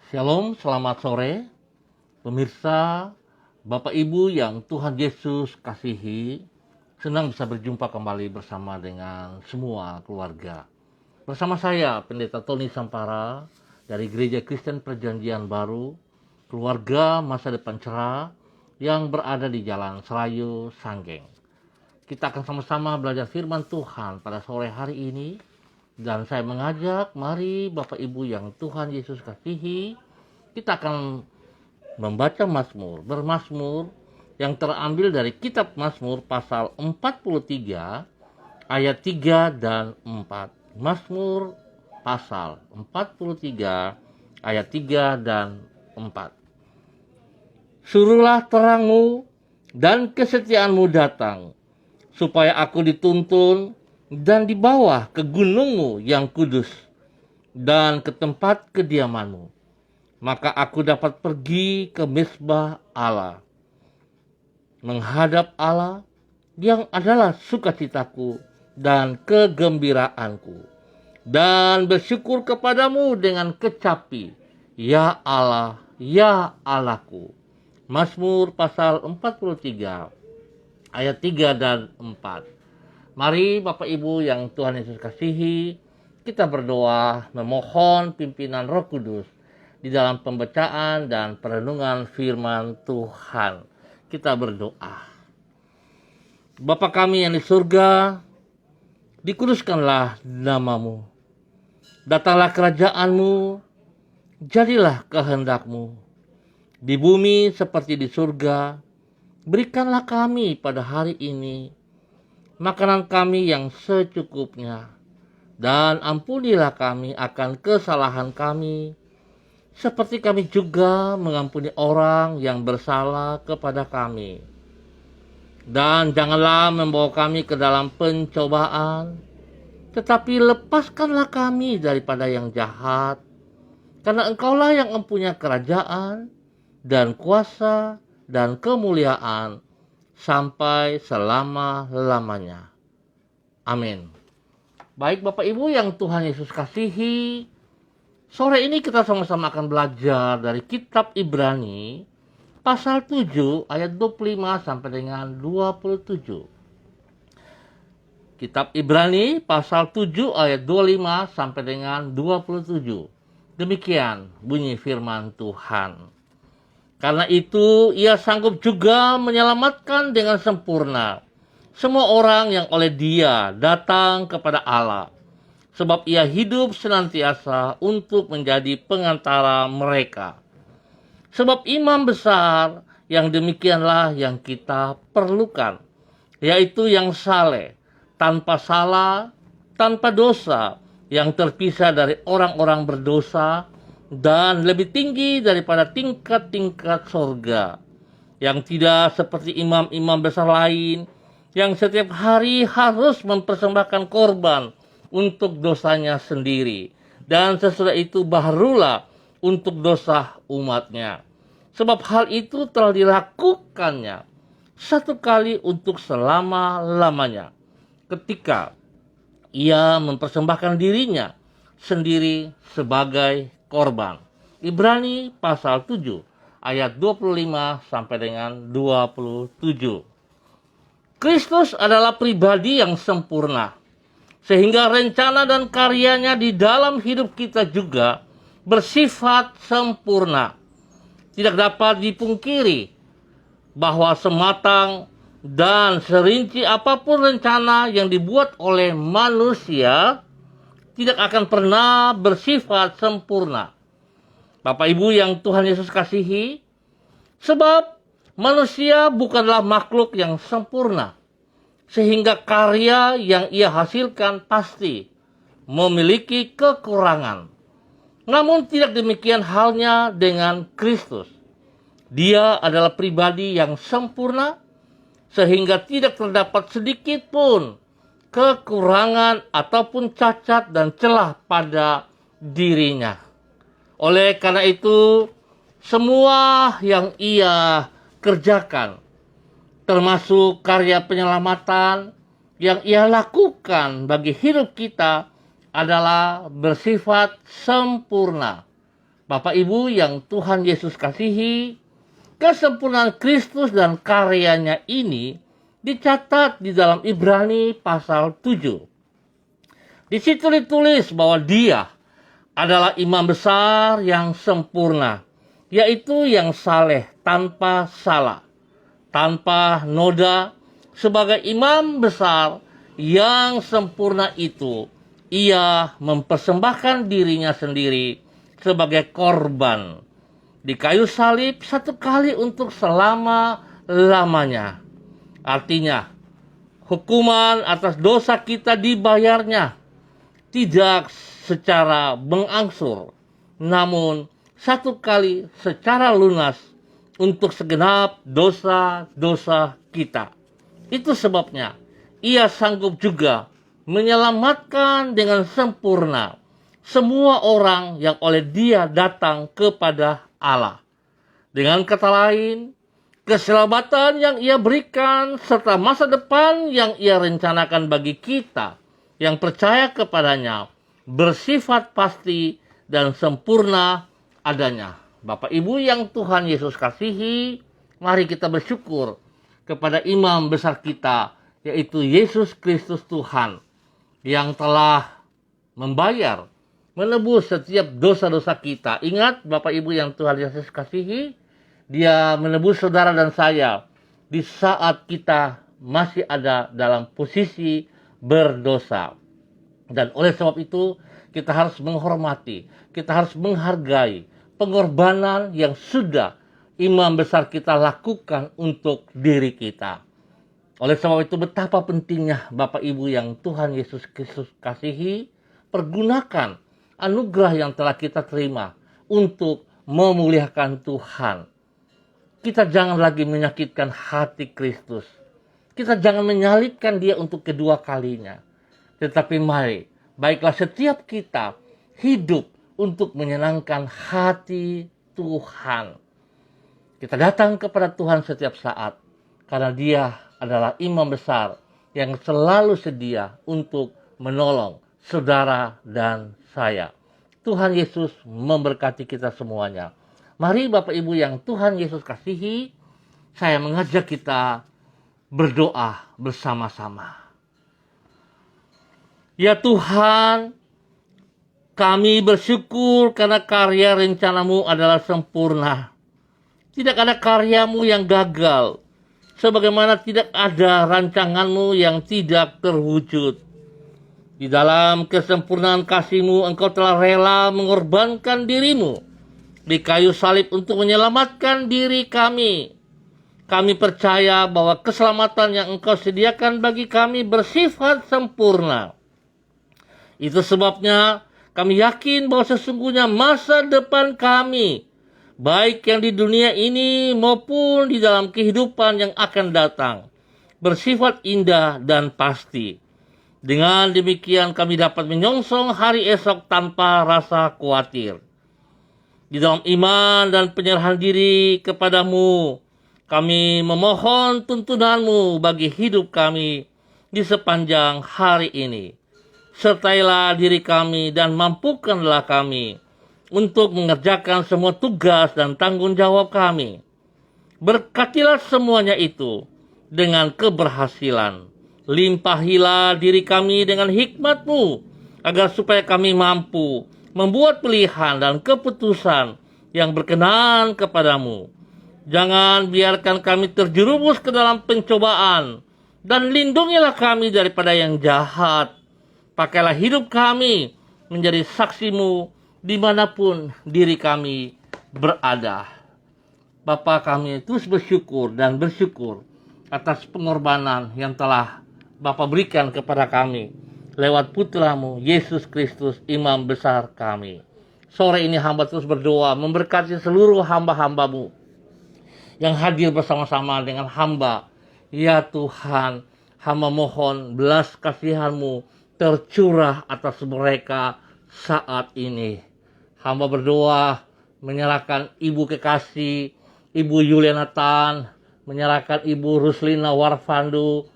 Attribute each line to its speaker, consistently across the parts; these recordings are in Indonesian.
Speaker 1: Shalom, selamat sore, pemirsa, Bapak Ibu yang Tuhan Yesus kasihi. Senang bisa berjumpa kembali bersama dengan semua keluarga. Bersama saya, Pendeta Tony Sampara, dari Gereja Kristen Perjanjian Baru, keluarga masa depan cerah yang berada di Jalan Serayu, Sanggeng. Kita akan sama-sama belajar firman Tuhan pada sore hari ini. Dan saya mengajak, mari Bapak Ibu yang Tuhan Yesus kasihi, kita akan membaca bermazmur yang terambil dari kitab Mazmur pasal 43 ayat 3 dan 4. Mazmur pasal 43 ayat 3 dan 4. Suruhlah terangmu dan kesetiaanmu datang, supaya aku dituntun dan dibawa ke gunungmu yang kudus dan ke tempat kediamanmu. Maka aku dapat pergi ke mezbah Allah, menghadap Allah yang adalah sukacitaku dan kegembiraanku, dan bersyukur kepadamu dengan kecapi, ya Allah, ya Allahku. Mazmur pasal 43 ayat 3 dan 4. Mari Bapak Ibu yang Tuhan Yesus kasihi, kita berdoa memohon pimpinan Roh Kudus di dalam pembacaan dan perenungan firman Tuhan. Kita berdoa. Bapa kami yang di surga, dikuduskanlah namamu. Datanglah kerajaanmu, jadilah kehendakmu. Di bumi seperti di surga, berikanlah kami pada hari ini makanan kami yang secukupnya, dan ampunilah kami akan kesalahan kami, seperti kami juga mengampuni orang yang bersalah kepada kami. Dan janganlah membawa kami ke dalam pencobaan, tetapi lepaskanlah kami daripada yang jahat, karena Engkaulah yang mempunyai kerajaan, dan kuasa, dan kemuliaan, sampai selama-lamanya. Amin. Baik Bapak Ibu yang Tuhan Yesus kasihi, sore ini kita sama-sama akan belajar dari kitab Ibrani pasal 7 ayat 25 sampai dengan 27. Kitab Ibrani pasal 7 ayat 25 sampai dengan 27. Demikian bunyi firman Tuhan. Karena itu ia sanggup juga menyelamatkan dengan sempurna semua orang yang oleh dia datang kepada Allah. Sebab ia hidup senantiasa untuk menjadi pengantara mereka. Sebab imam besar yang demikianlah yang kita perlukan, yaitu yang saleh, tanpa salah, tanpa dosa, yang terpisah dari orang-orang berdosa, dan lebih tinggi daripada tingkat-tingkat sorga, yang tidak seperti imam-imam besar lain, yang setiap hari harus mempersembahkan korban untuk dosanya sendiri, dan sesudah itu barulah untuk dosa umatnya. Sebab hal itu telah dilakukannya satu kali untuk selama-lamanya, ketika ia mempersembahkan dirinya sendiri sebagai korban. Ibrani pasal 7 ayat 25 sampai dengan 27. Kristus adalah pribadi yang sempurna, sehingga rencana dan karyanya di dalam hidup kita juga bersifat sempurna. Tidak dapat dipungkiri bahwa sematang dan serinci apapun rencana yang dibuat oleh manusia tidak akan pernah bersifat sempurna. Bapak Ibu yang Tuhan Yesus kasihi, sebab manusia bukanlah makhluk yang sempurna, sehingga karya yang ia hasilkan pasti memiliki kekurangan. Namun tidak demikian halnya dengan Kristus. Dia adalah pribadi yang sempurna, sehingga tidak terdapat sedikit pun kekurangan ataupun cacat dan celah pada dirinya. Oleh karena itu, semua yang ia kerjakan, termasuk karya penyelamatan yang ia lakukan bagi hidup kita, adalah bersifat sempurna. Bapak Ibu yang Tuhan Yesus kasihi, kesempurnaan Kristus dan karyanya ini dicatat di dalam Ibrani pasal 7. Di situ ditulis bahwa dia adalah imam besar yang sempurna, yaitu yang saleh tanpa salah, tanpa noda. Sebagai imam besar yang sempurna itu, ia mempersembahkan dirinya sendiri sebagai korban di kayu salib satu kali untuk selama-lamanya. Artinya, hukuman atas dosa kita dibayarnya tidak secara mengangsur, namun satu kali secara lunas untuk segenap dosa-dosa kita. Itu sebabnya ia sanggup juga menyelamatkan dengan sempurna semua orang yang oleh dia datang kepada Allah. Dengan kata lain, keselamatan yang ia berikan serta masa depan yang ia rencanakan bagi kita yang percaya kepadanya bersifat pasti dan sempurna adanya. Bapak Ibu yang Tuhan Yesus kasihi, mari kita bersyukur kepada imam besar kita, yaitu Yesus Kristus Tuhan, yang telah membayar, menebus setiap dosa-dosa kita. Ingat Bapak Ibu yang Tuhan Yesus kasihi, dia menebus saudara dan saya di saat kita masih ada dalam posisi berdosa. Dan oleh sebab itu, kita harus menghormati, kita harus menghargai pengorbanan yang sudah imam besar kita lakukan untuk diri kita. Oleh sebab itu, betapa pentingnya Bapak Ibu yang Tuhan Yesus Kristus kasihi, pergunakan anugerah yang telah kita terima untuk memuliakan Tuhan. Kita jangan lagi menyakitkan hati Kristus. Kita jangan menyalibkan dia untuk kedua kalinya. Tetapi mari, baiklah setiap kita hidup untuk menyenangkan hati Tuhan. Kita datang kepada Tuhan setiap saat, karena dia adalah imam besar yang selalu sedia untuk menolong saudara dan saya. Tuhan Yesus memberkati kita semuanya. Mari Bapak Ibu yang Tuhan Yesus kasihi, saya mengajak kita berdoa bersama-sama. Ya Tuhan, kami bersyukur karena karya rencanamu adalah sempurna. Tidak ada karyamu yang gagal, sebagaimana tidak ada rancanganmu yang tidak terwujud. Di dalam kesempurnaan kasih-Mu, Engkau telah rela mengorbankan dirimu di kayu salib untuk menyelamatkan diri kami. Kami percaya bahwa keselamatan yang Engkau sediakan bagi kami bersifat sempurna. Itu sebabnya kami yakin bahwa sesungguhnya masa depan kami, baik yang di dunia ini maupun di dalam kehidupan yang akan datang, bersifat indah dan pasti. Dengan demikian kami dapat menyongsong hari esok tanpa rasa khawatir. Di dalam iman dan penyerahan diri kepadamu, kami memohon tuntunanmu bagi hidup kami di sepanjang hari ini. Sertailah diri kami dan mampukanlah kami untuk mengerjakan semua tugas dan tanggung jawab kami. Berkatilah semuanya itu dengan keberhasilan. Limpahilah diri kami dengan hikmat-Mu, agar supaya kami mampu membuat pilihan dan keputusan yang berkenan kepadamu. Jangan biarkan kami terjerumus ke dalam pencobaan, dan lindungilah kami daripada yang jahat. Pakailah hidup kami menjadi saksi-Mu dimanapun diri kami berada. Bapa, kami terus bersyukur dan bersyukur atas pengorbanan yang telah Bapa berikan kepada kami lewat putra-Mu Yesus Kristus, imam besar kami. Sore ini hamba terus berdoa memberkati seluruh hamba-hamba-Mu yang hadir bersama-sama dengan hamba. Ya Tuhan, hamba mohon belas kasihan-Mu tercurah atas mereka saat ini. Hamba berdoa menyerahkan Ibu Kekasih, Ibu Yuliana Tan, menyerahkan Ibu Ruslina Warfandu,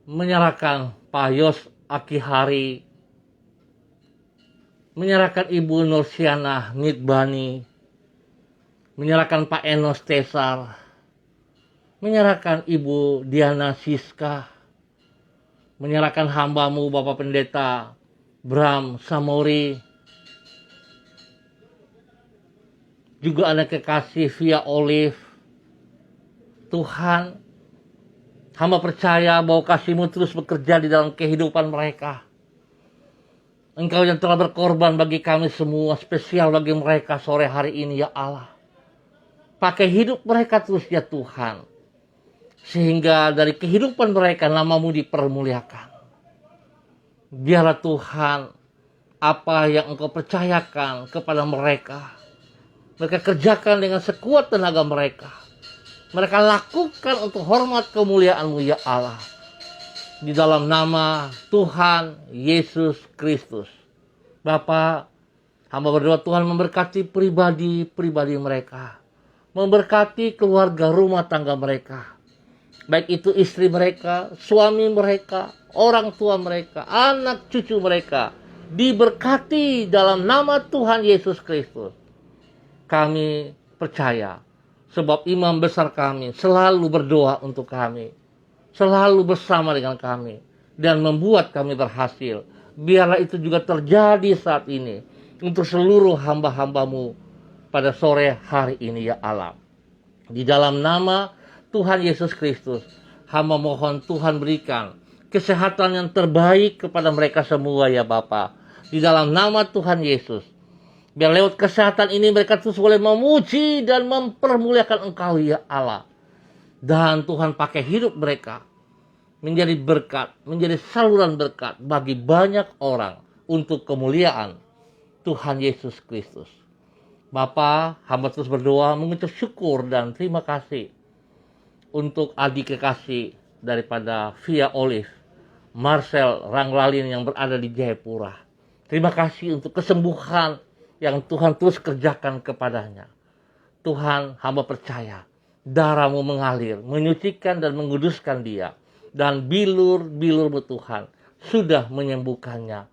Speaker 1: menyerahkan Pak Yos Akihari, menyerahkan Ibu Nursiana Nitbani, menyerahkan Pak Enos Tesar, menyerahkan Ibu Diana Siska, menyerahkan hamba-Mu Bapak Pendeta Bram Samori, juga anak kekasih Via Olive. Tuhan, hamba percaya bahwa kasih-Mu terus bekerja di dalam kehidupan mereka. Engkau yang telah berkorban bagi kami semua, spesial bagi mereka sore hari ini ya Allah. Pakai hidup mereka terus ya Tuhan. Sehingga dari kehidupan mereka nama-Mu dipermuliakan. Biarlah Tuhan, apa yang Engkau percayakan kepada mereka, mereka kerjakan dengan sekuat tenaga mereka. Mereka lakukan untuk hormat kemuliaan-Mu ya Allah. Di dalam nama Tuhan Yesus Kristus. Bapa, hamba berdoa Tuhan memberkati pribadi-pribadi mereka. Memberkati keluarga rumah tangga mereka. Baik itu istri mereka, suami mereka, orang tua mereka, anak cucu mereka. Diberkati dalam nama Tuhan Yesus Kristus. Kami percaya, sebab imam besar kami selalu berdoa untuk kami. Selalu bersama dengan kami. Dan membuat kami berhasil. Biarlah itu juga terjadi saat ini. Untuk seluruh hamba-hamba-Mu pada sore hari ini ya Allah. Di dalam nama Tuhan Yesus Kristus, hamba mohon Tuhan berikan kesehatan yang terbaik kepada mereka semua ya Bapa. Di dalam nama Tuhan Yesus. Biar lewat kesehatan ini mereka terus boleh memuji dan mempermuliakan Engkau ya Allah. Dan Tuhan pakai hidup mereka menjadi berkat, menjadi saluran berkat bagi banyak orang untuk kemuliaan Tuhan Yesus Kristus. Bapa, hamba terus berdoa mengucap syukur dan terima kasih untuk adik kekasih daripada Via Olive, Marcel Ranglalin yang berada di Jayapura. Terima kasih untuk kesembuhan yang Tuhan terus kerjakan kepadanya. Tuhan, hamba percaya darah-Mu mengalir, menyucikan dan menguduskan dia. Dan bilur-bilur-Mu Tuhan sudah menyembuhkannya.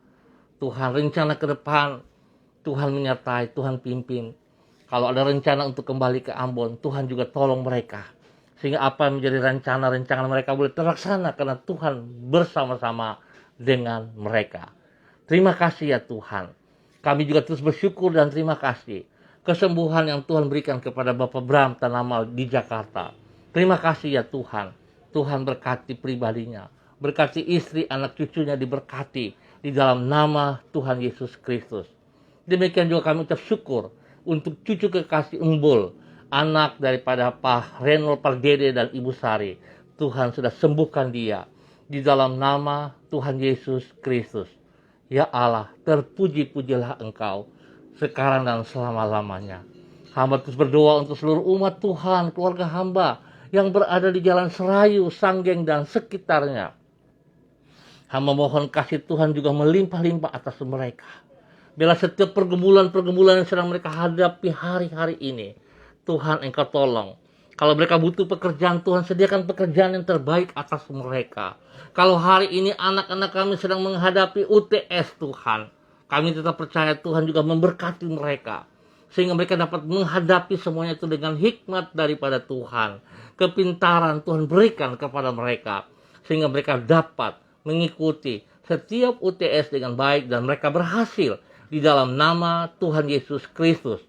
Speaker 1: Tuhan, rencana ke depan Tuhan menyertai, Tuhan pimpin. Kalau ada rencana untuk kembali ke Ambon, Tuhan juga tolong mereka. Sehingga apa yang menjadi rencana mereka boleh terlaksana karena Tuhan bersama-sama dengan mereka. Terima kasih ya Tuhan. Kami juga terus bersyukur dan terima kasih kesembuhan yang Tuhan berikan kepada Bapak Bram Tanamal di Jakarta. Terima kasih ya Tuhan. Tuhan berkati pribadinya. Berkati istri, anak cucunya diberkati di dalam nama Tuhan Yesus Kristus. Demikian juga kami ucap syukur untuk cucu kekasih Embul, anak daripada Pak Renol Pardede dan Ibu Sari. Tuhan sudah sembuhkan dia di dalam nama Tuhan Yesus Kristus. Ya Allah, terpuji-pujilah Engkau sekarang dan selama-lamanya. Hamba terus berdoa untuk seluruh umat Tuhan, keluarga hamba yang berada di Jalan Serayu, Sanggeng dan sekitarnya. Hamba mohon kasih Tuhan juga melimpah-limpah atas mereka. Bila setiap pergumulan-pergumulan yang sedang mereka hadapi hari-hari ini, Tuhan Engkau tolong. Kalau mereka butuh pekerjaan, Tuhan sediakan pekerjaan yang terbaik atas mereka. Kalau hari ini anak-anak kami sedang menghadapi UTS Tuhan, kami tetap percaya Tuhan juga memberkati mereka. Sehingga mereka dapat menghadapi semuanya itu dengan hikmat daripada Tuhan. Kepintaran Tuhan berikan kepada mereka. Sehingga mereka dapat mengikuti setiap UTS dengan baik dan mereka berhasil di dalam nama Tuhan Yesus Kristus.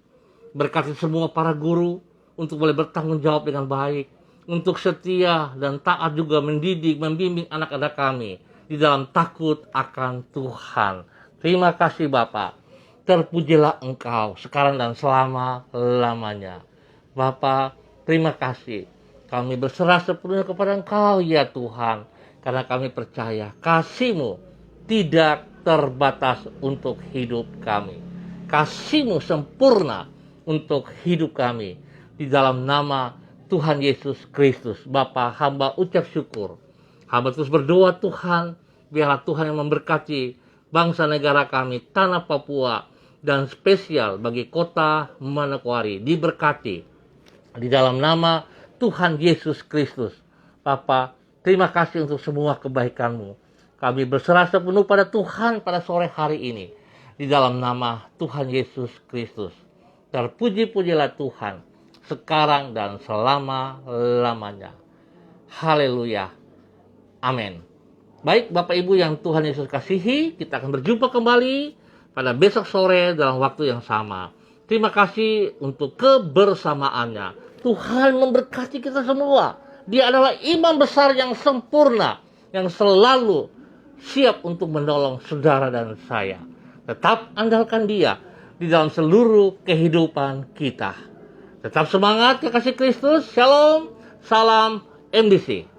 Speaker 1: Berkati semua para guru untuk boleh bertanggung jawab dengan baik. Untuk setia dan taat juga mendidik, membimbing anak-anak kami di dalam takut akan Tuhan. Terima kasih Bapa. Terpujilah Engkau sekarang dan selama-lamanya. Bapa, terima kasih. Kami berserah sepenuhnya kepada Engkau ya Tuhan. Karena kami percaya kasih-Mu tidak terbatas untuk hidup kami. Kasih-Mu sempurna untuk hidup kami. Di dalam nama Tuhan Yesus Kristus. Bapa, hamba ucap syukur. Hamba terus berdoa Tuhan. Biarlah Tuhan yang memberkati bangsa negara kami, tanah Papua, dan spesial bagi kota Manokwari diberkati di dalam nama Tuhan Yesus Kristus. Bapa, terima kasih untuk semua kebaikan-Mu. Kami berserah sepenuh pada Tuhan pada sore hari ini. di dalam nama Tuhan Yesus Kristus. Terpuji-pujilah Tuhan sekarang dan selama-lamanya. Haleluya. Amin. Baik Bapak Ibu yang Tuhan Yesus kasihi, kita akan berjumpa kembali pada besok sore dalam waktu yang sama. Terima kasih untuk kebersamaannya. Tuhan memberkati kita semua. Dia adalah imam besar yang sempurna, yang selalu siap untuk menolong saudara dan saya. Tetap andalkan dia di dalam seluruh kehidupan kita. Tetap semangat, kekasih Kristus. Shalom, salam MDC.